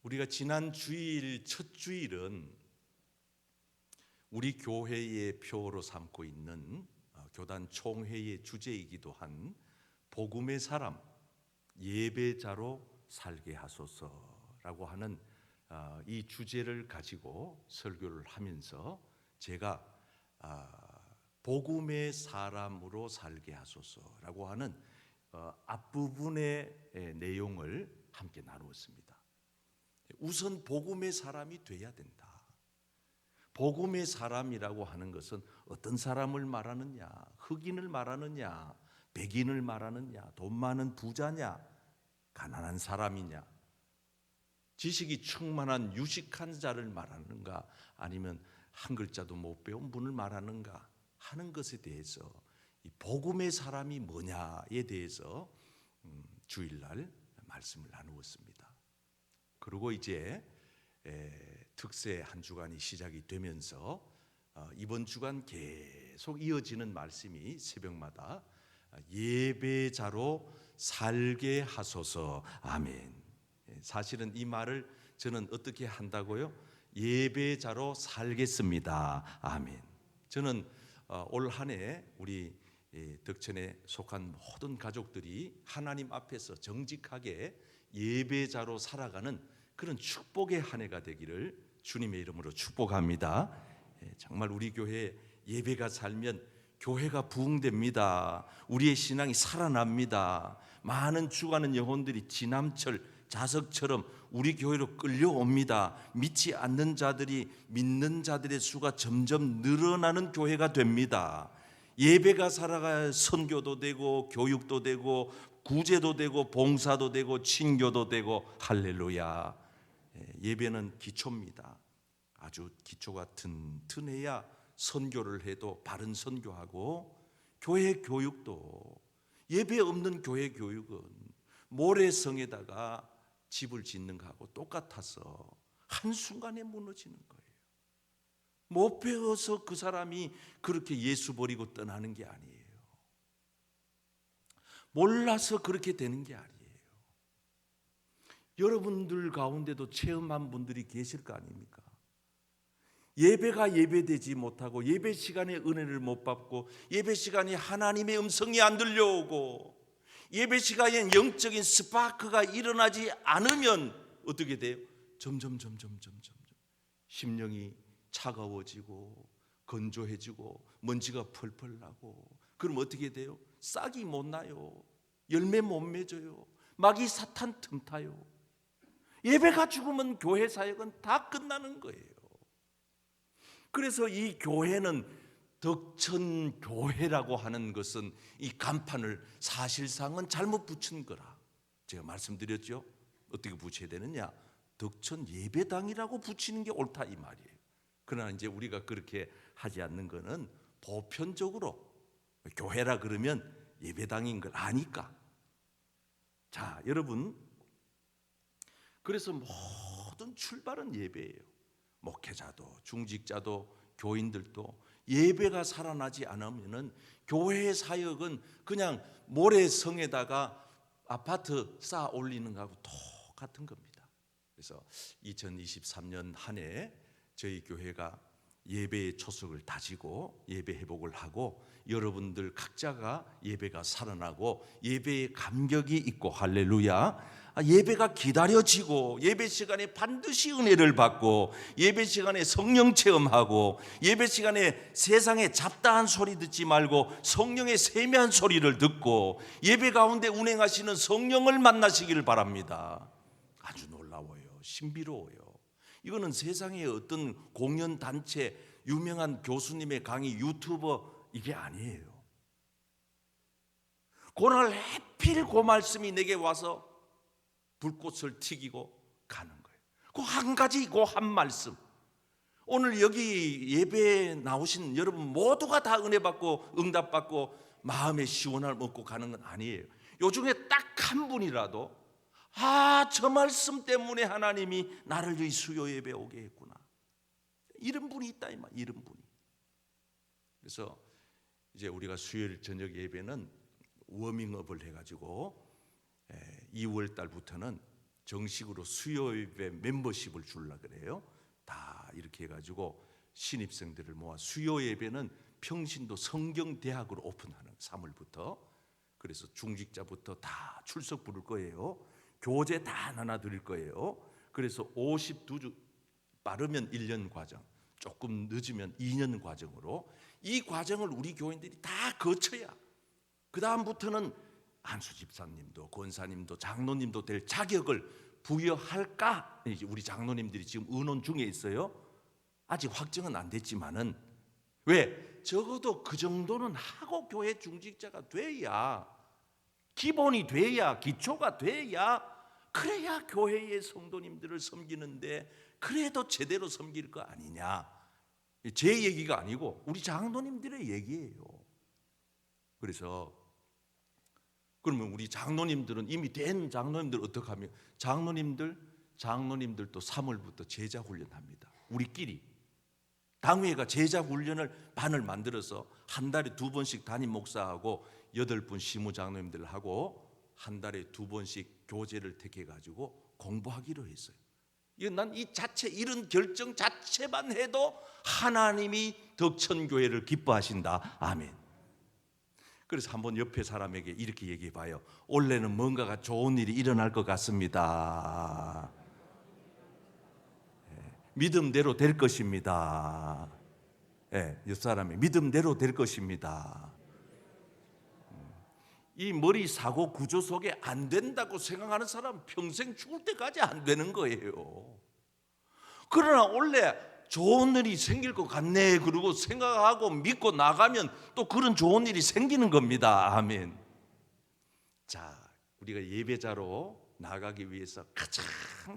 우리가 지난 주일 첫 주일은 우리 교회의 표로 삼고 있는 교단 총회의 주제이기도 한 복음의 사람 예배자로 살게 하소서라고 하는 이 주제를 가지고 설교를 하면서 제가 복음의 사람으로 살게 하소서라고 하는 앞부분의 내용을 함께 나누었습니다. 우선 복음의 사람이 돼야 된다. 복음의 사람이라고 하는 것은 어떤 사람을 말하느냐, 흑인을 말하느냐, 백인을 말하느냐, 돈 많은 부자냐, 가난한 사람이냐, 지식이 충만한 유식한 자를 말하는가, 아니면 한 글자도 못 배운 분을 말하는가 하는 것에 대해서 이 복음의 사람이 뭐냐에 대해서 주일날 말씀을 나누었습니다. 그리고 이제 특세 한 주간이 시작이 되면서 이번 주간 계속 이어지는 말씀이 새벽마다 예배자로 살게 하소서. 아멘. 사실은 이 말을 저는 어떻게 한다고요? 예배자로 살겠습니다. 아멘. 저는 올 한 해 우리 덕천에 속한 모든 가족들이 하나님 앞에서 정직하게 예배자로 살아가는 그런 축복의 한 해가 되기를 주님의 이름으로 축복합니다. 정말 우리 교회 예배가 살면 교회가 부흥됩니다. 우리의 신앙이 살아납니다. 많은 죽어가는 영혼들이 지남철 자석처럼 우리 교회로 끌려옵니다. 믿지 않는 자들이 믿는 자들의 수가 점점 늘어나는 교회가 됩니다. 예배가 살아가야 선교도 되고 교육도 되고 구제도 되고 봉사도 되고 친교도 되고 할렐루야. 예배는 기초입니다. 아주 기초가 튼튼해야 선교를 해도 바른 선교하고, 교회 교육도 예배 없는 교회 교육은 모래성에다가 집을 짓는 거하고 똑같아서 한순간에 무너지는 거예요. 못 배워서 그 사람이 그렇게 예수 버리고 떠나는 게 아니에요. 몰라서 그렇게 되는 게 아니에요. 여러분들 가운데도 체험한 분들이 계실 거 아닙니까? 예배가 예배되지 못하고 예배 시간에 은혜를 못 받고 예배 시간에 하나님의 음성이 안 들려오고 예배 시간에 영적인 스파크가 일어나지 않으면 어떻게 돼요? 점점 심령이 차가워지고 건조해지고 먼지가 펄펄 나고, 그럼 어떻게 돼요? 싹이 못 나요. 열매 못 맺어요. 마귀 사탄 틈타요. 예배가 죽으면 교회 사역은 다 끝나는 거예요. 그래서 이 교회는 덕천 교회라고 하는 것은 이 간판을 사실상은 잘못 붙인 거라 제가 말씀드렸죠. 어떻게 붙여야 되느냐? 덕천 예배당이라고 붙이는 게 옳다 이 말이에요. 그러나 이제 우리가 그렇게 하지 않는 것은 보편적으로 교회라 그러면 예배당인 걸 아니까. 자, 여러분, 그래서 모든 출발은 예배예요. 목회자도 중직자도 교인들도 예배가 살아나지 않으면은 교회의 사역은 그냥 모래성에다가 아파트 쌓아 올리는 거하고 똑같은 겁니다. 그래서 2023년 한 해 저희 교회가 예배의 초석을 다지고 예배 회복을 하고 여러분들 각자가 예배가 살아나고 예배의 감격이 있고 할렐루야, 예배가 기다려지고 예배 시간에 반드시 은혜를 받고 예배 시간에 성령 체험하고 예배 시간에 세상에 잡다한 소리 듣지 말고 성령의 세미한 소리를 듣고 예배 가운데 운행하시는 성령을 만나시기를 바랍니다. 아주 놀라워요. 신비로워요. 이거는 세상의 어떤 공연단체 유명한 교수님의 강의 유튜버 이게 아니에요. 그날 해필 그 말씀이 내게 와서 불꽃을 튀기고 가는 거예요. 그 한 가지, 그 한 말씀. 오늘 여기 예배에 나오신 여러분 모두가 다 은혜 받고 응답 받고 마음의 시원함을 얻고 가는 건 아니에요. 요 중에 딱 한 분이라도 저 말씀 때문에 하나님이 나를 이 수요 예배 오게 했구나, 이런 분이 있다 이 말. 이런 분이. 그래서 이제 우리가 수요일 저녁 예배는 워밍업을 해가지고 2월 달부터는 정식으로 수요예배 멤버십을 주려 그래요. 다 이렇게 해가지고 신입생들을 모아 수요예배는 평신도 성경대학으로 오픈하는 3월부터. 그래서 중직자부터 다 출석 부를 거예요. 교재 다 하나 드릴 거예요. 그래서 52주, 빠르면 1년 과정, 조금 늦으면 2년 과정으로 이 과정을 우리 교인들이 다 거쳐야 그 다음부터는 안수 집사님도 권사님도 장로님도 될 자격을 부여할까? 이제 우리 장로님들이 지금 의논 중에 있어요. 아직 확정은 안 됐지만은, 왜? 적어도 그 정도는 하고 교회 중직자가 돼야, 기본이 돼야, 기초가 돼야, 그래야 교회의 성도님들을 섬기는데 그래도 제대로 섬길 거 아니냐. 제 얘기가 아니고 우리 장로님들의 얘기예요. 그래서 그러면 우리 장로님들은, 이미 된 장로님들 어떻게 하면, 장로님들도 3월부터 제자 훈련합니다. 우리끼리 당회가 제자 훈련을 반을 만들어서 한 달에 2번씩 담임 목사하고 8분 시무 장로님들 하고 한 달에 2번씩 교재를 택해 가지고 공부하기로 했어요. 난 이 자체, 이런 결정 자체만 해도 하나님이 덕천교회를 기뻐하신다. 아멘. 그래서 한번 옆에 사람에게 이렇게 얘기해 봐요. 올해는 뭔가가 좋은 일이 일어날 것 같습니다. 믿음대로 될 것입니다. 옆 사람이 믿음대로 될 것입니다. 이 머리 사고 구조 속에 안 된다고 생각하는 사람은 평생 죽을 때까지 안 되는 거예요. 그러나 원래 좋은 일이 생길 것 같네 그러고 생각하고 믿고 나가면 또 그런 좋은 일이 생기는 겁니다. 아멘. 자, 우리가 예배자로 나가기 위해서 가장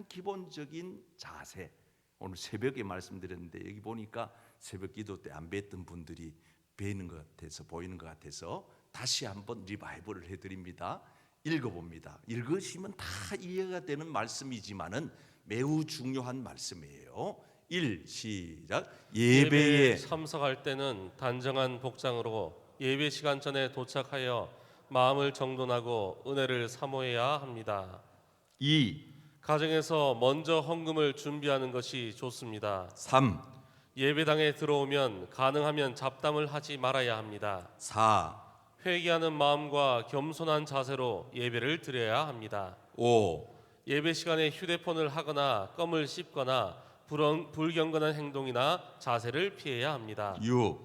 기본적인 자세, 오늘 새벽에 말씀드렸는데 여기 보니까 새벽 기도 때 안 뵀던 분들이 뵈는 것 같아서, 보이는 것 같아서 다시 한번 리바이벌을 해드립니다. 읽어봅니다. 읽으시면 다 이해가 되는 말씀이지만은 매우 중요한 말씀이에요. 1, 시작. 예배에 참석할 때는 단정한 복장으로 예배 시간 전에 도착하여 마음을 정돈하고 은혜를 사모해야 합니다. 2, 가정에서 먼저 헌금을 준비하는 것이 좋습니다. 3, 예배당에 들어오면 가능하면 잡담을 하지 말아야 합니다. 4, 회개하는 마음과 겸손한 자세로 예배를 드려야 합니다. 5, 예배 시간에 휴대폰을 하거나 껌을 씹거나 불경건한 행동이나 자세를 피해야 합니다. 6,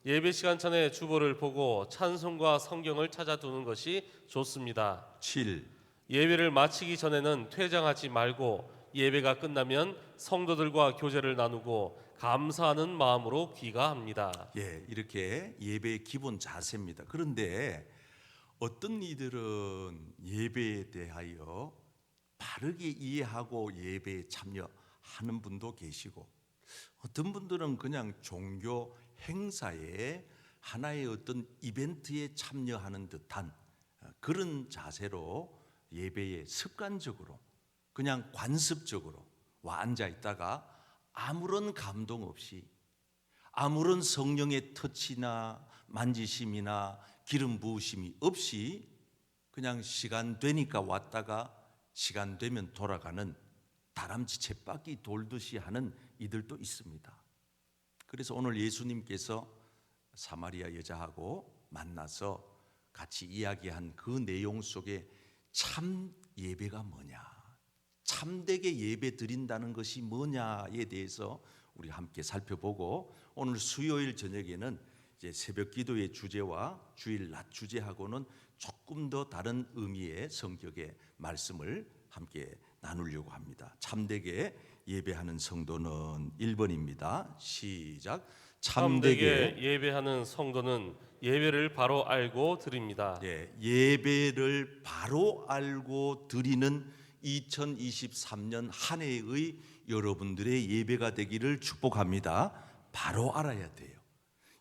예배 시간 전에 주보를 보고 찬송과 성경을 찾아두는 것이 좋습니다. 7, 예배를 마치기 전에는 퇴장하지 말고 예배가 끝나면 성도들과 교제를 나누고 감사하는 마음으로 귀가합니다. 이렇게 예배의 기본 자세입니다. 그런데 어떤 이들은 예배에 대하여 바르게 이해하고 예배에 참여하는 분도 계시고, 어떤 분들은 그냥 종교 행사에 하나의 어떤 이벤트에 참여하는 듯한 그런 자세로 예배에 습관적으로, 그냥 관습적으로 와 앉아 있다가 아무런 감동 없이, 아무런 성령의 터치나 만지심이나 기름 부으심이 없이 그냥 시간 되니까 왔다가 시간 되면 돌아가는 다람쥐 쳇바퀴 돌듯이 하는 이들도 있습니다. 그래서 오늘 예수님께서 사마리아 여자하고 만나서 같이 이야기한 그 내용 속에 참 예배가 뭐냐, 참되게 예배 드린다는 것이 뭐냐에 대해서 우리 함께 살펴보고, 오늘 수요일 저녁에는 이제 새벽 기도의 주제와 주일 낮 주제하고는 조금 더 다른 의미의 성격의 말씀을 함께 나누려고 합니다. 참되게 예배하는 성도는 1번입니다. 시작. 참되게 예배하는 성도는 예배를 바로 알고 드립니다. 예배를 바로 알고 드리는 2023년 한 해의 여러분들의 예배가 되기를 축복합니다. 바로 알아야 돼요.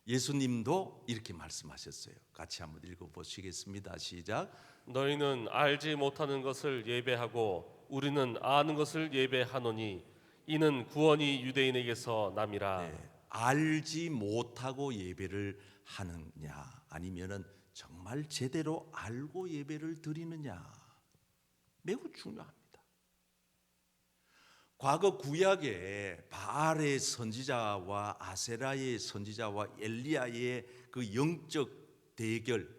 예수님도 이렇게 말씀하셨어요. 같이 한번 읽어보시겠습니다. 시작. 너희는 알지 못하는 것을 예배하고 우리는 아는 것을 예배하노니 이는 구원이 유대인에게서 남이라. 알지 못하고 예배를 하느냐, 아니면은 정말 제대로 알고 예배를 드리느냐, 매우 중요합니다. 과거 구약에 바알의 선지자와 아세라의 선지자와 엘리야의 그 영적 대결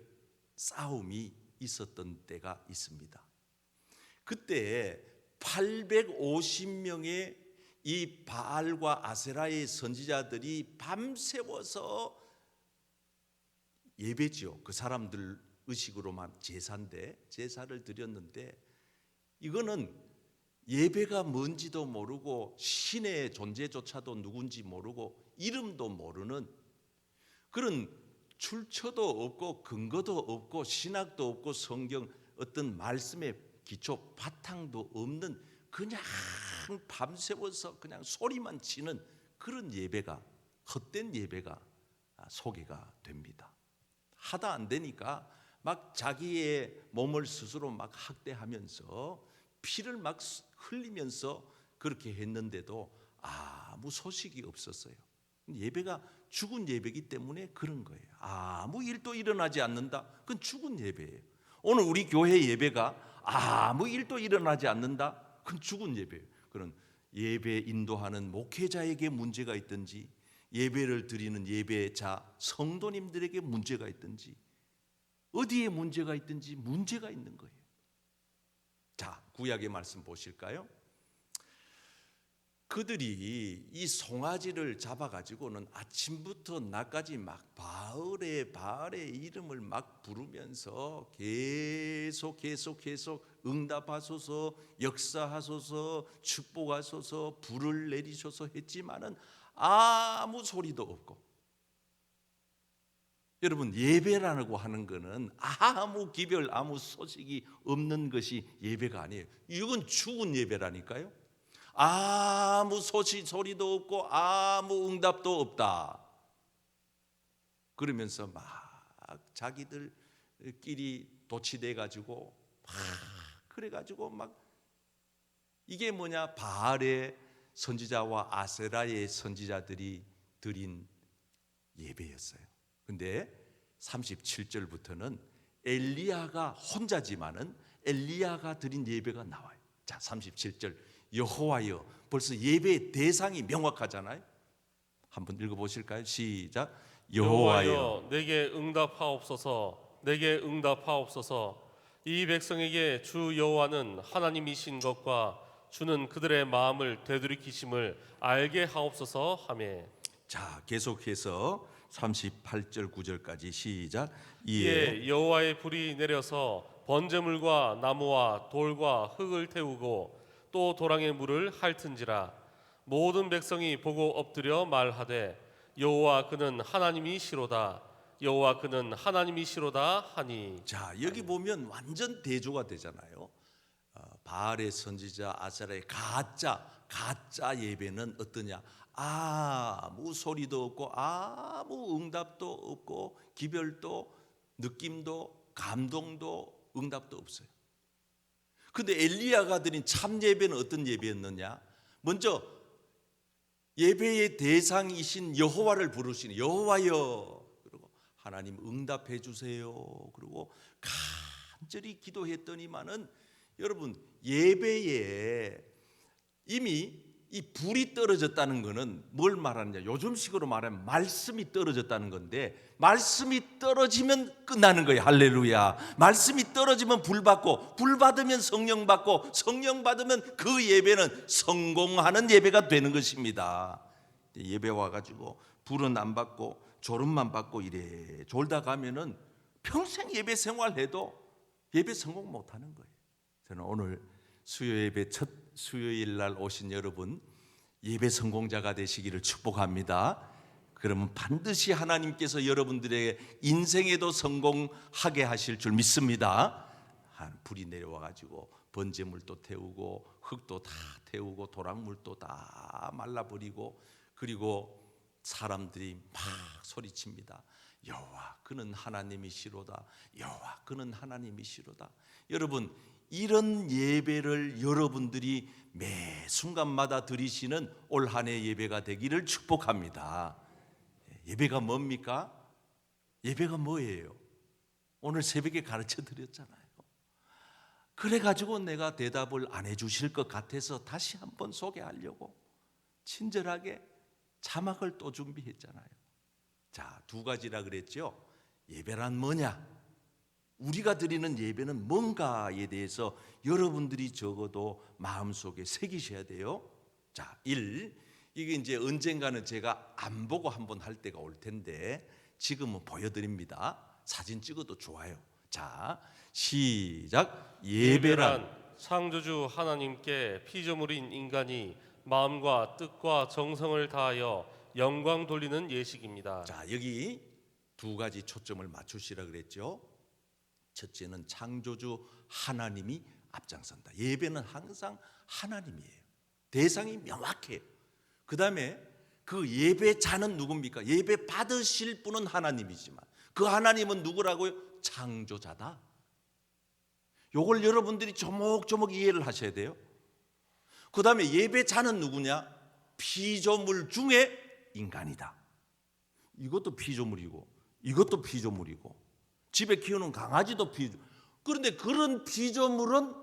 싸움이 있었던 때가 있습니다. 그때 850명의 이 바알과 아세라의 선지자들이 밤새워서 예배지요. 그 사람들 의식으로만 제사를 드렸는데, 이거는 예배가 뭔지도 모르고 신의 존재조차도 누군지 모르고 이름도 모르는 그런 출처도 없고 근거도 없고 신학도 없고 성경 어떤 말씀의 기초 바탕도 없는, 그냥 밤새워서 그냥 소리만 치는 그런 예배가, 헛된 예배가 소개가 됩니다. 하다 안 되니까 막 자기의 몸을 스스로 막 학대하면서 피를 막 흘리면서 그렇게 했는데도 아무 소식이 없었어요. 예배가 죽은 예배이기 때문에 그런 거예요. 아무 일도 일어나지 않는다. 그건 죽은 예배예요. 오늘 우리 교회 예배가 아무 일도 일어나지 않는다. 그건 죽은 예배예요. 그런 예배 인도하는 목회자에게 문제가 있든지, 예배를 드리는 예배자 성도님들에게 문제가 있든지, 어디에 문제가 있든지 문제가 있는 거예요. 자, 구약의 말씀 보실까요? 그들이 이 송아지를 잡아가지고는 아침부터 낮까지 막 바알의 이름을 막 부르면서 계속 응답하소서, 역사하소서, 축복하소서, 불을 내리소서 했지만은 아무 소리도 없고, 여러분, 예배라고 하는 것은 아무 기별, 아무 소식이 없는 것이 예배가 아니에요. 이건 죽은 예배라니까요. 아무 소리도 없고 아무 응답도 없다. 그러면서 막 자기들끼리 도취돼 가지고 막 그래 가지고 막, 이게 뭐냐? 바알의 선지자와 아세라의 선지자들이 드린 예배였어요. 근데 37절부터는 엘리야가 혼자지만은 엘리야가 드린 예배가 나와요. 자, 37절, 여호와여. 벌써 예배의 대상이 명확하잖아요. 한번 읽어보실까요? 시작. 여호와여, 내게 응답하옵소서. 내게 응답하옵소서. 이 백성에게 주 여호와는 하나님이신 것과 주는 그들의 마음을 되돌이키심을 알게 하옵소서 하매. 자, 계속해서 38절 9절까지 시작. 이에 여호와의 불이 내려서 번제물과 나무와 돌과 흙을 태우고 또 도랑의 물을 핥은지라. 모든 백성이 보고 엎드려 말하되 여호와 그는 하나님이시로다. 여호와 그는 하나님이시로다 하니. 자, 여기 보면 완전 대조가 되잖아요. 바알의 선지자 아세라의 가짜 예배는 어떠냐? 아무 소리도 없고 아무 응답도 없고 기별도 느낌도 감동도 응답도 없어요. 근데 엘리야가 드린 참 예배는 어떤 예배였느냐? 먼저 예배의 대상이신 여호와를 부르시는 여호와여, 그리고 하나님 응답해 주세요. 그리고 간절히 기도했더니만은, 여러분, 예배에 이미 이 불이 떨어졌다는 것은 뭘 말하느냐? 요즘식으로 말하면 말씀이 떨어졌다는 건데, 말씀이 떨어지면 끝나는 거예요. 할렐루야. 말씀이 떨어지면 불 받고, 불 받으면 성령 받고, 성령 받으면 그 예배는 성공하는 예배가 되는 것입니다. 예배 와가지고 불은 안 받고 졸음만 받고 이래 졸다 가면은 평생 예배 생활해도 예배 성공 못하는 거예요. 저는 오늘 수요 예배 첫 수요일 날 오신 여러분, 예배 성공자가 되시기를 축복합니다. 그러면 반드시 하나님께서 여러분들의 인생에도 성공하게 하실 줄 믿습니다. 불이 내려와 가지고 번제물도 태우고 흙도 다 태우고 도랑물도 다 말라버리고, 그리고 사람들이 막 소리칩니다. 여호와 그는 하나님이시로다. 여호와 그는 하나님이시로다. 여러분, 이런 예배를 여러분들이 매 순간마다 드리시는 올 한 해 예배가 되기를 축복합니다. 예배가 뭡니까? 예배가 뭐예요? 오늘 새벽에 가르쳐 드렸잖아요. 그래가지고 내가 대답을 안 해주실 것 같아서 다시 한번 소개하려고 친절하게 자막을 또 준비했잖아요. 자, 두 가지라 그랬죠. 예배란 뭐냐? 우리가 드리는 예배는 뭔가에 대해서 여러분들이 적어도 마음속에 새기셔야 돼요. 자, 1. 이게 이제 언젠가는 제가 안 보고 한번 할 때가 올 텐데 지금은 보여드립니다. 사진 찍어도 좋아요. 자, 시작. 예배란 창조주 하나님께 피조물인 인간이 마음과 뜻과 정성을 다하여 영광 돌리는 예식입니다. 자, 여기 두 가지 초점을 맞추시라 그랬죠. 첫째는 창조주 하나님이 앞장선다. 예배는 항상 하나님이에요. 대상이 명확해요. 그 다음에 그 예배자는 누굽니까? 예배 받으실 분은 하나님이지만 그 하나님은 누구라고요? 창조자다. 요걸 여러분들이 조목조목 이해를 하셔야 돼요. 그 다음에 예배자는 누구냐? 피조물 중에 인간이다. 이것도 피조물이고 이것도 피조물이고 집에 키우는 강아지도 피조물. 그런데 그런 피조물은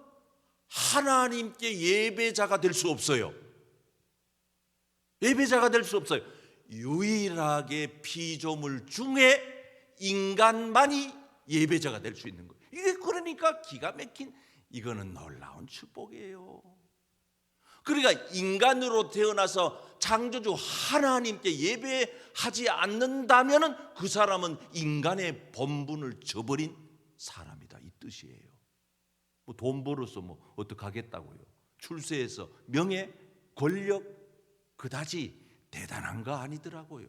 하나님께 예배자가 될 수 없어요. 예배자가 될 수 없어요. 유일하게 피조물 중에 인간만이 예배자가 될 수 있는 거예요. 이게 그러니까 기가 막힌, 이거는 놀라운 축복이에요. 그러니까 인간으로 태어나서 창조주 하나님께 예배하지 않는다면 그 사람은 인간의 본분을 저버린 사람이다, 이 뜻이에요. 뭐 돈 벌어서 뭐 어떡하겠다고요. 출세해서 명예, 권력 그다지 대단한 거 아니더라고요.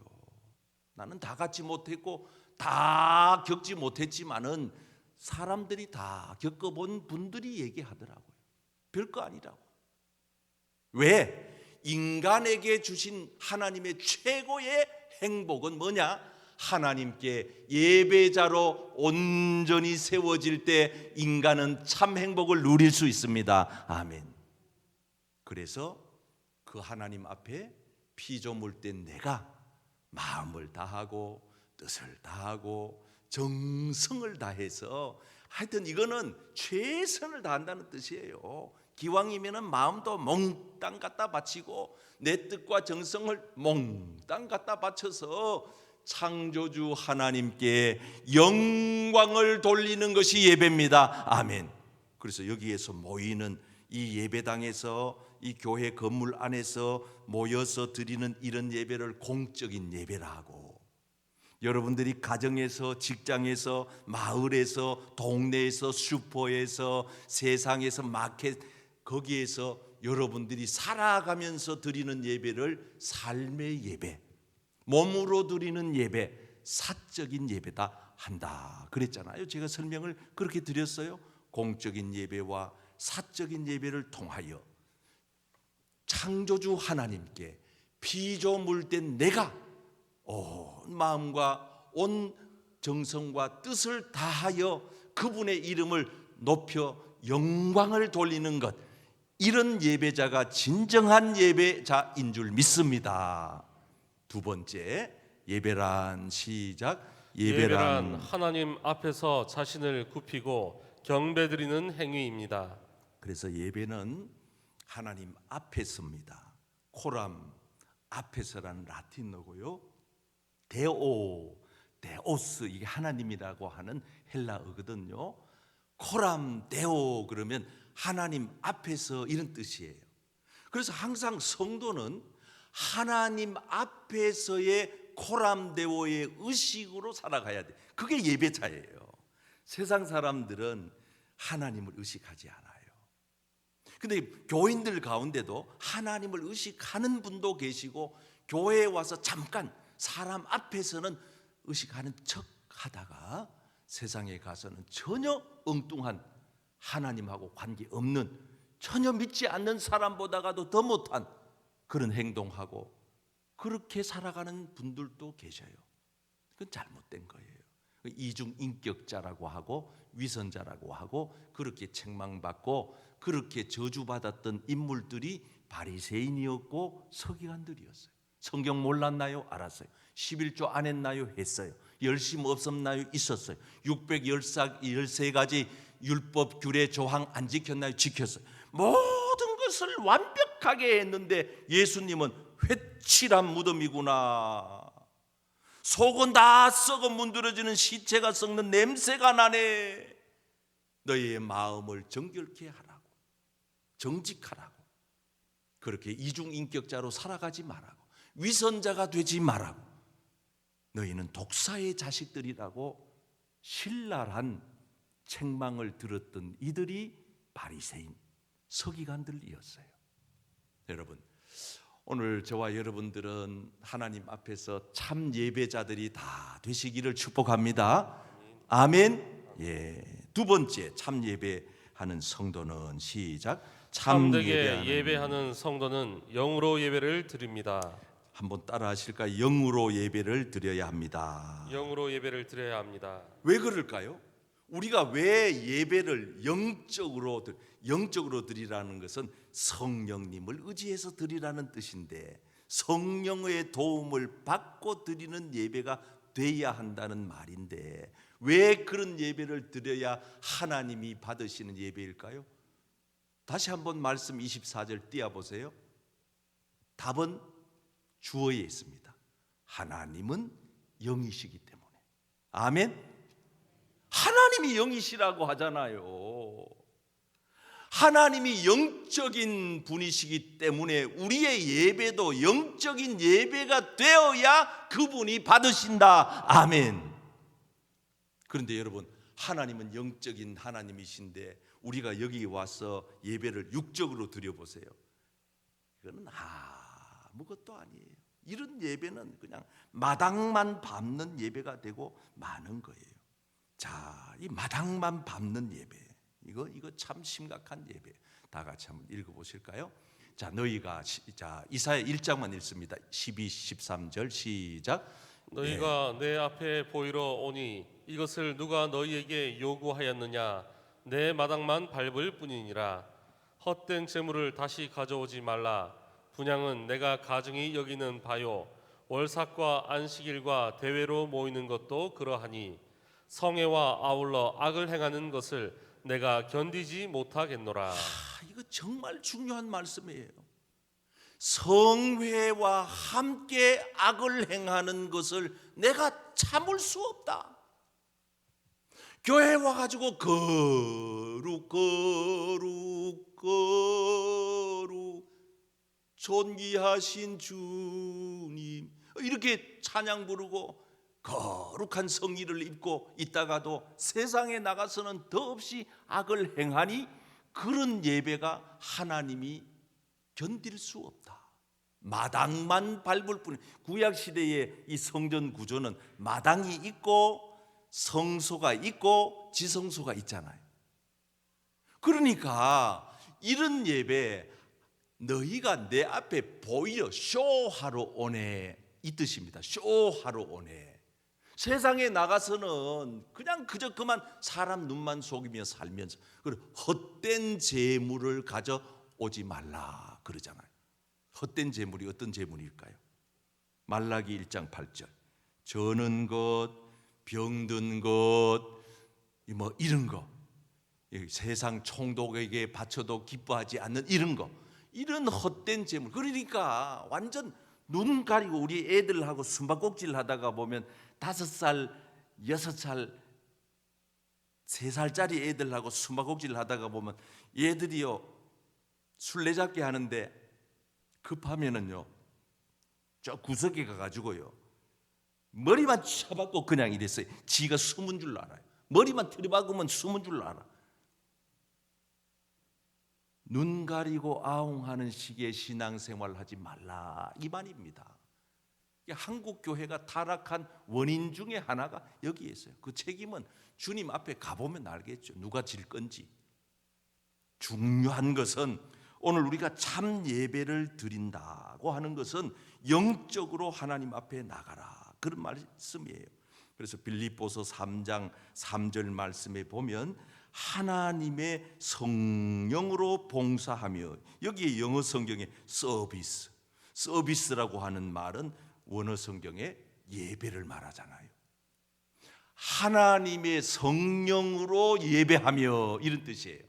나는 다 갖지 못했고 다 겪지 못했지만은 사람들이 다 겪어본 분들이 얘기하더라고요. 별거 아니라고. 왜? 인간에게 주신 하나님의 최고의 행복은 뭐냐? 하나님께 예배자로 온전히 세워질 때 인간은 참 행복을 누릴 수 있습니다. 아멘. 그래서 그 하나님 앞에 피조물 된 내가 마음을 다하고 뜻을 다하고 정성을 다해서, 하여튼 이거는 최선을 다한다는 뜻이에요. 기왕이면은 마음도 몽땅 갖다 바치고 내 뜻과 정성을 몽땅 갖다 바쳐서 창조주 하나님께 영광을 돌리는 것이 예배입니다. 아멘. 그래서 여기에서 모이는 이 예배당에서, 이 교회 건물 안에서 모여서 드리는 이런 예배를 공적인 예배라 하고, 여러분들이 가정에서, 직장에서, 마을에서, 동네에서, 슈퍼에서, 세상에서, 마켓, 거기에서 여러분들이 살아가면서 드리는 예배를 삶의 예배, 몸으로 드리는 예배, 사적인 예배다 한다 그랬잖아요. 제가 설명을 그렇게 드렸어요. 공적인 예배와 사적인 예배를 통하여 창조주 하나님께 피조물 된 내가 온 마음과 온 정성과 뜻을 다하여 그분의 이름을 높여 영광을 돌리는 것, 이런 예배자가 진정한 예배자인 줄 믿습니다. 두 번째, 예배란 시작. 예배란 하나님 앞에서 자신을 굽히고 경배드리는 행위입니다. 그래서 예배는 하나님 앞에서입니다. 코람, 앞에서라는 라틴어고요. 데오스, 이게 하나님이라고 하는 헬라어거든요. 코람 데오 그러면 하나님 앞에서, 이런 뜻이에요. 그래서 항상 성도는 하나님 앞에서의 코람 데오의 의식으로 살아가야 돼. 그게 예배자예요. 세상 사람들은 하나님을 의식하지 않아요. 근데 교인들 가운데도 하나님을 의식하는 분도 계시고, 교회에 와서 잠깐 사람 앞에서는 의식하는 척 하다가 세상에 가서는 전혀 엉뚱한, 하나님하고 관계없는, 전혀 믿지 않는 사람보다가도 더 못한 그런 행동하고 그렇게 살아가는 분들도 계셔요. 그건 잘못된 거예요. 이중인격자라고 하고 위선자라고 하고 그렇게 책망받고 그렇게 저주받았던 인물들이 바리새인이었고 서기관들이었어요. 성경 몰랐나요? 알았어요. 11조 안 했나요? 했어요. 열심 없었나요? 있었어요. 613가지 율법 규례 조항 안 지켰나요? 지켰어요. 모든 것을 완벽하게 했는데 예수님은 회칠한 무덤이구나, 속은 다 썩어 문드러지는 시체가 썩는 냄새가 나네, 너희의 마음을 정결케 하라고, 정직하라고, 그렇게 이중인격자로 살아가지 말라고, 위선자가 되지 말라고, 너희는 독사의 자식들이라고 신랄한 책망을 들었던 이들이 바리새인 서기관들이었어요. 여러분, 오늘 저와 여러분들은 하나님 앞에서 참 예배자들이 다 되시기를 축복합니다. 아멘. 예. 두 번째 참 예배하는 성도는 시작. 참되게 예배하는 성도는 영으로 예배를 드립니다. 한번 따라 하실까요? 영으로 예배를 드려야 합니다. 영으로 예배를 드려야 합니다. 왜 그럴까요? 우리가 왜 예배를 영적으로 드리라는 것은 성령님을 의지해서 드리라는 뜻인데, 성령의 도움을 받고 드리는 예배가 돼야 한다는 말인데, 왜 그런 예배를 드려야 하나님이 받으시는 예배일까요? 다시 한번 말씀 24절 띄워보세요. 답은 주어에 있습니다. 하나님은 영이시기 때문에. 아멘. 하나님이 영이시라고 하잖아요. 하나님이 영적인 분이시기 때문에 우리의 예배도 영적인 예배가 되어야 그분이 받으신다. 아멘. 그런데 여러분, 하나님은 영적인 하나님이신데 우리가 여기 와서 예배를 육적으로 드려보세요. 이거는 아무것도 아니에요. 이런 예배는 그냥 마당만 밟는 예배가 되고 마는 거예요. 자, 이 마당만 밟는 예배, 이거 참 심각한 예배. 다 같이 한번 읽어보실까요? 자, 너희가 이사야 1장만 읽습니다. 12, 13절 시작. 너희가 내 앞에 보이러 오니 이것을 누가 너희에게 요구하였느냐? 내 마당만 밟을 뿐이니라. 헛된 재물을 다시 가져오지 말라. 분향은 내가 가증히 여기는 바요. 월삭과 안식일과 대회로 모이는 것도 그러하니 성회와 아울러 악을 행하는 것을 내가 견디지 못하겠노라. 이거 정말 중요한 말씀이에요. 성회와 함께 악을 행하는 것을 내가 참을 수 없다. 교회 와가지고 거룩 존귀하신 주님 이렇게 찬양 부르고 거룩한 성의를 입고 있다가도 세상에 나가서는 더없이 악을 행하니 그런 예배가 하나님이 견딜 수 없다. 마당만 밟을 뿐. 구약시대의 이 성전 구조는 마당이 있고 성소가 있고 지성소가 있잖아요. 그러니까 이런 예배, 너희가 내 앞에 보이려 쇼하러 오네, 이 뜻입니다. 쇼하러 오네. 세상에 나가서는 그냥 그만 사람 눈만 속이며 살면서 헛된 재물을 가져오지 말라 그러잖아요. 헛된 재물이 어떤 재물일까요? 말라기 1장 8절. 저는 것, 병든 것, 뭐 이런 거, 세상 총독에게 바쳐도 기뻐하지 않는 이런 거, 이런 헛된 재물. 그러니까 완전 눈 가리고 우리 애들하고 숨바꼭질 하다가 보면 5살, 6살, 3살짜리 애들하고 숨바꼭질 하다가 보면 얘들이요 술래잡기 하는데 급하면은요 저 구석에 가가지고요 머리만 쳐박고 그냥 이랬어요. 지가 숨은 줄 알아요. 머리만 들이박으면 숨은 줄 알아. 눈 가리고 아웅하는 식의 신앙생활을 하지 말라 이 말입니다. 한국 교회가 타락한 원인 중에 하나가 여기에 있어요. 그 책임은 주님 앞에 가보면 알겠죠. 누가 질 건지. 중요한 것은 오늘 우리가 참 예배를 드린다고 하는 것은 영적으로 하나님 앞에 나가라 그런 말씀이에요. 그래서 빌립보서 3장 3절 말씀에 보면 하나님의 성령으로 봉사하며, 여기에 영어 성경에 서비스라고 하는 말은 원어 성경에 예배를 말하잖아요. 하나님의 성령으로 예배하며 이런 뜻이에요.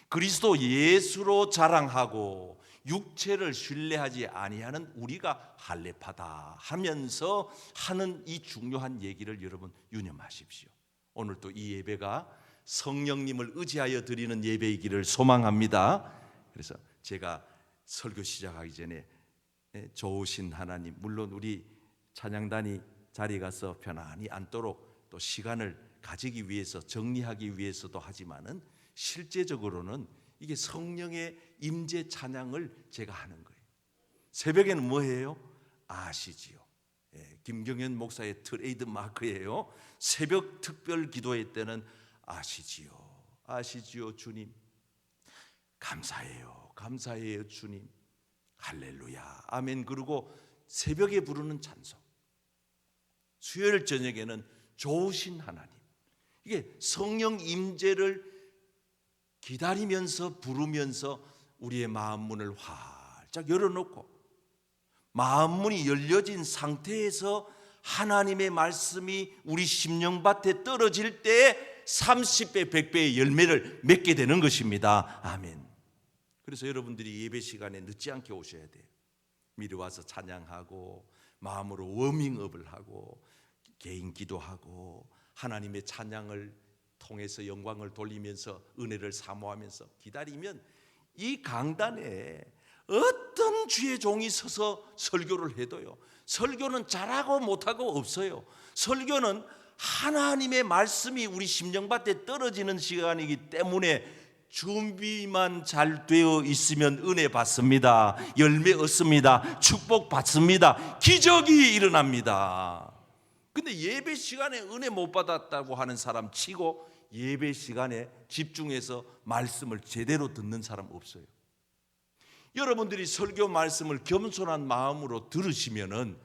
그리스도 예수로 자랑하고 육체를 신뢰하지 아니하는 우리가 할례파다 하면서 하는 이 중요한 얘기를 여러분 유념하십시오. 오늘 또 이 예배가 성령님을 의지하여 드리는 예배이기를 소망합니다. 그래서 제가 설교 시작하기 전에 좋으신 하나님, 물론 우리 찬양단이 자리에 가서 편안히 앉도록 또 시간을 가지기 위해서, 정리하기 위해서도 하지만은 실제적으로는 이게 성령의 임재 찬양을 제가 하는 거예요. 새벽에는 뭐예요? 아시지요. 김경현 목사의 트레이드 마크예요. 새벽 특별 기도회 때는 아시지요. 아시지요 주님. 감사해요. 감사해요 주님. 할렐루야. 아멘. 그리고 새벽에 부르는 찬송. 수요일 저녁에는 좋으신 하나님. 이게 성령 임재를 기다리면서 부르면서 우리의 마음 문을 활짝 열어놓고 마음 문이 열려진 상태에서 하나님의 말씀이 우리 심령밭에 떨어질 때 30배, 100배의 열매를 맺게 되는 것입니다. 아멘. 그래서 여러분들이 예배 시간에 늦지 않게 오셔야 돼요. 미리 와서 찬양하고 마음으로 워밍업을 하고 개인 기도하고 하나님의 찬양을 통해서 영광을 돌리면서 은혜를 사모하면서 기다리면 이 강단에 어떤 주의 종이 서서 설교를 해도요, 설교는 잘하고 못하고 없어요. 설교는 하나님의 말씀이 우리 심령밭에 떨어지는 시간이기 때문에 준비만 잘 되어 있으면 은혜 받습니다. 열매 얻습니다. 축복 받습니다. 기적이 일어납니다. 근데 예배 시간에 은혜 못 받았다고 하는 사람 치고 예배 시간에 집중해서 말씀을 제대로 듣는 사람 없어요. 여러분들이 설교 말씀을 겸손한 마음으로 들으시면은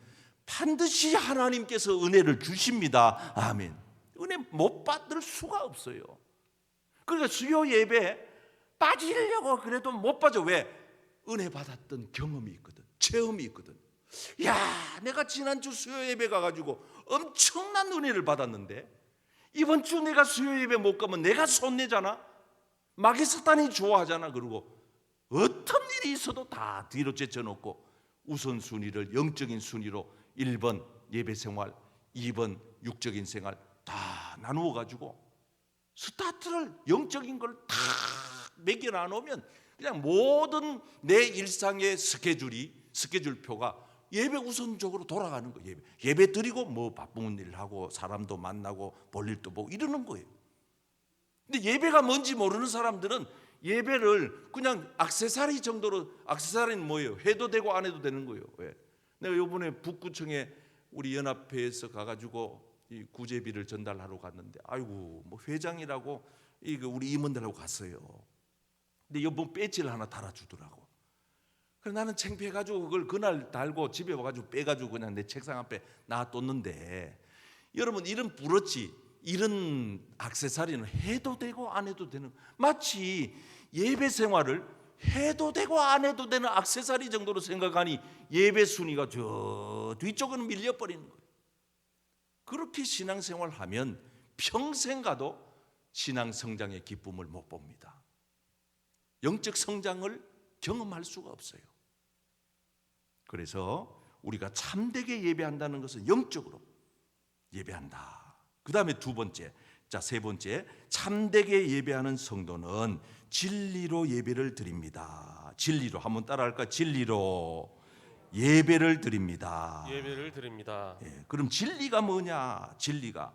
반드시 하나님께서 은혜를 주십니다. 아멘. 은혜 못 받을 수가 없어요. 그러니까 수요 예배 빠지려고 그래도 못 빠져. 왜? 은혜 받았던 경험이 있거든. 체험이 있거든. 야, 내가 지난주 수요 예배 가가지고 엄청난 은혜를 받았는데 이번 주 내가 수요 예배 못 가면 내가 손해잖아. 마귀 사탄이 좋아하잖아. 그리고 어떤 일이 있어도 다 뒤로 제쳐놓고 우선순위를 영적인 순위로 1번 예배 생활, 2번 육적인 생활 다 나누어 가지고 스타트를 영적인 걸 다 매겨 놓으면 그냥 모든 내 일상의 스케줄표가 예배 우선적으로 돌아가는 거예요. 예배 드리고 뭐 바쁜 일 하고 사람도 만나고 볼 일도 보고 이러는 거예요. 근데 예배가 뭔지 모르는 사람들은 예배를 그냥 액세서리 정도로, 액세서리는 뭐예요? 해도 되고 안 해도 되는 거예요. 왜? 내가 이번에 북구청에 우리 연합회에서 가가지고 이 구제비를 전달하러 갔는데, 아이고 뭐 회장이라고 우리 임원들하고 갔어요. 근데 이번 배지를 하나 달아주더라고. 그래서 나는 창피해가지고 그걸 그날 달고 집에 와가지고 빼가지고 그냥 내 책상 앞에 놔뒀는데, 여러분 이런 부러치, 이런 액세서리는 해도 되고 안 해도 되는, 마치 예배 생활을 해도 되고 안 해도 되는 액세서리 정도로 생각하니 예배 순위가 저 뒤쪽으로 밀려버리는 거예요. 그렇게 신앙생활 하면 평생 가도 신앙 성장의 기쁨을 못 봅니다. 영적 성장을 경험할 수가 없어요. 그래서 우리가 참되게 예배한다는 것은 영적으로 예배한다. 그 다음에 두 번째, 세 번째, 참되게 예배하는 성도는 진리로 예배를 드립니다. 진리로, 한번 따라할까? 진리로 예배를 드립니다. 예배를 드립니다. 예, 그럼 진리가 뭐냐? 진리가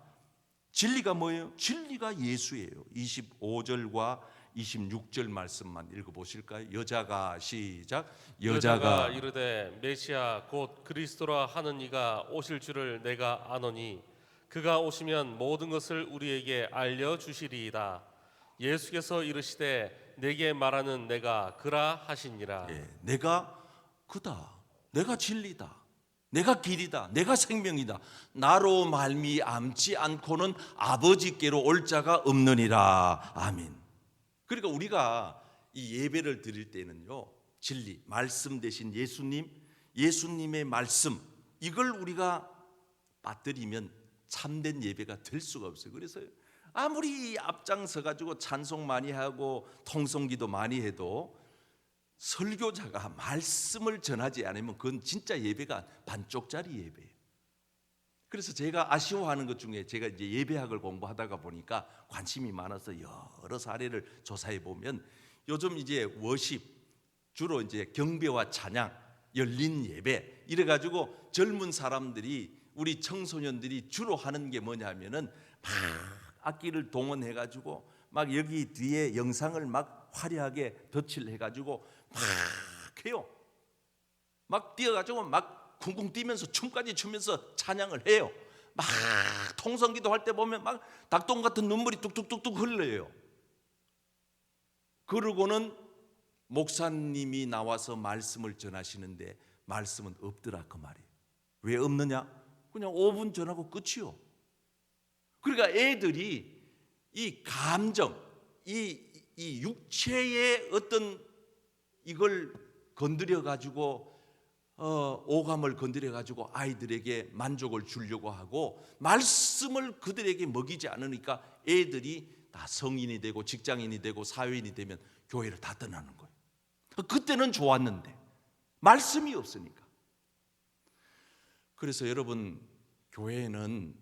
뭐예요? 진리가 예수예요. 25절과 26절 말씀만 읽어보실까요? 여자가 시작. 여자가 이르되 메시아 곧 그리스도라 하는 이가 오실 줄을 내가 아노니 그가 오시면 모든 것을 우리에게 알려주시리이다. 예수께서 이르시되 내게 말하는 내가 그라 하시니라. 예, 내가 그다. 내가 진리다. 내가 길이다. 내가 생명이다. 나로 말미암지 않고는 아버지께로 올 자가 없느니라. 아멘. 그러니까 우리가 이 예배를 드릴 때는요, 진리, 말씀 대신 예수님의 말씀, 이걸 우리가 받들이면 참된 예배가 될 수가 없어요. 그래서 아무리 앞장서 가지고 찬송 많이 하고 통성기도 많이 해도 설교자가 말씀을 전하지 않으면 그건 진짜 예배가 반쪽짜리 예배예요. 그래서 제가 아쉬워하는 것 중에 제가 이제 예배학을 공부하다가 보니까 관심이 많아서 여러 사례를 조사해 보면 요즘 이제 워십 주로 이제 경배와 찬양, 열린 예배 이래 가지고 젊은 사람들이 우리 청소년들이 주로 하는 게 뭐냐면은 막 악기를 동원해 가지고 막 여기 뒤에 영상을 막 화려하게 덧칠 해 가지고 막 해요. 막 뛰어 가지고 막 쿵쿵 뛰면서 춤까지 추면서 찬양을 해요. 막 통성기도 할 때 보면 막 닭똥 같은 눈물이 뚝뚝뚝뚝 흘러요. 그러고는 목사님이 나와서 말씀을 전하시는데 말씀은 없더라 그 말이에요. 왜 없느냐? 그냥 5분 전하고 끝이요. 그러니까 애들이 이 감정, 이 육체의 어떤 이걸 건드려 가지고 오감을 건드려 가지고 아이들에게 만족을 주려고 하고 말씀을 그들에게 먹이지 않으니까 애들이 다 성인이 되고 직장인이 되고 사회인이 되면 교회를 다 떠나는 거예요. 그때는 좋았는데 말씀이 없으니까. 그래서 여러분 교회는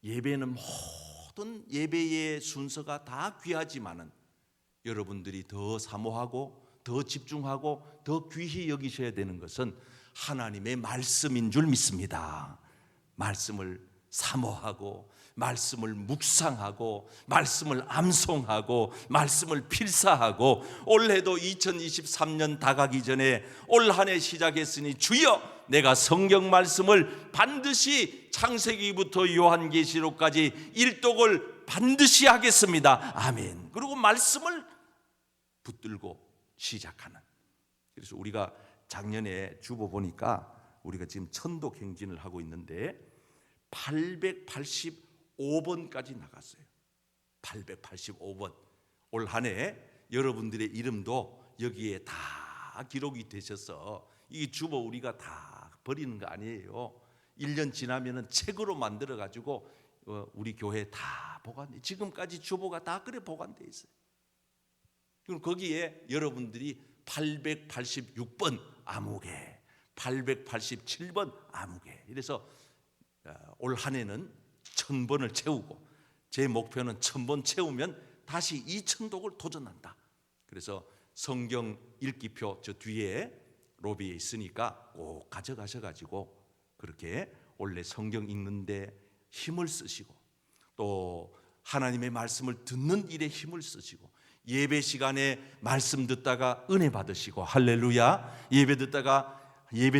예배는 모든 예배의 순서가 다 귀하지만은 여러분들이 더 사모하고 더 집중하고 더 귀히 여기셔야 되는 것은 하나님의 말씀인 줄 믿습니다. 말씀을 사모하고 말씀을 묵상하고 말씀을 암송하고 말씀을 필사하고 올해도 2023년 다가기 전에 올 한 해 시작했으니 주여 내가 성경 말씀을 반드시 창세기부터 요한계시록까지 일독을 반드시 하겠습니다. 아멘. 그리고 말씀을 붙들고 시작하는. 그래서 우리가 작년에 주보 보니까 우리가 지금 천독 행진을 하고 있는데 885번까지 나갔어요. 885번. 올 한 해 여러분들의 이름도 여기에 다 기록이 되셔서 이 주보 우리가 다 버리는 거 아니에요. 1년 지나면은 책으로 만들어 가지고 우리 교회에 다 보관돼. 지금까지 주보가 다 그래 보관돼 있어요. 그럼 거기에 여러분들이 886번 아무개, 887번 아무개. 이래서 올 한 해는 1000번을 채우고 제 목표는 1000번 채우면 다시 2000독을 도전한다. 그래서 성경 읽기표 저 뒤에 로비에 있으니까 꼭 가져가셔가지고 그렇게 원래 성경 읽는데 힘을 쓰시고 또 하나님의 말씀을 듣는 일에 힘을 쓰시고 예배 시간에 말씀 듣다가 은혜 받으시고 할렐루야. 예배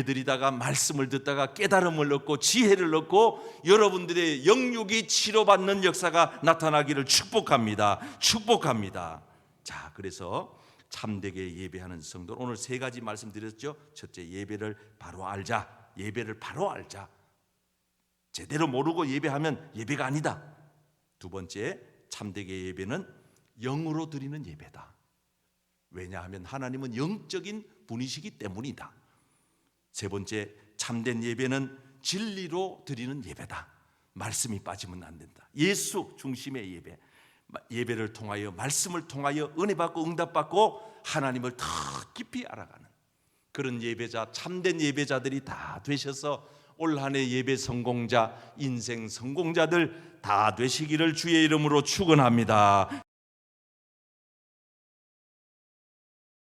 드리다가 말씀을 듣다가 깨달음을 얻고 지혜를 얻고 여러분들의 영육이 치료받는 역사가 나타나기를 축복합니다. 축복합니다. 자, 그래서 참되게 예배하는 성도 오늘 세 가지 말씀드렸죠. 첫째, 예배를 바로 알자. 예배를 바로 알자. 제대로 모르고 예배하면 예배가 아니다. 두 번째, 참되게 예배는 영으로 드리는 예배다. 왜냐하면 하나님은 영적인 분이시기 때문이다. 세 번째, 참된 예배는 진리로 드리는 예배다. 말씀이 빠지면 안 된다. 예수 중심의 예배. 예배를 통하여 말씀을 통하여 은혜 받고 응답 받고 하나님을 더 깊이 알아가는 그런 예배자, 참된 예배자들이 다 되셔서 올 한 해 예배 성공자, 인생 성공자들 다 되시기를 주의 이름으로 축원합니다.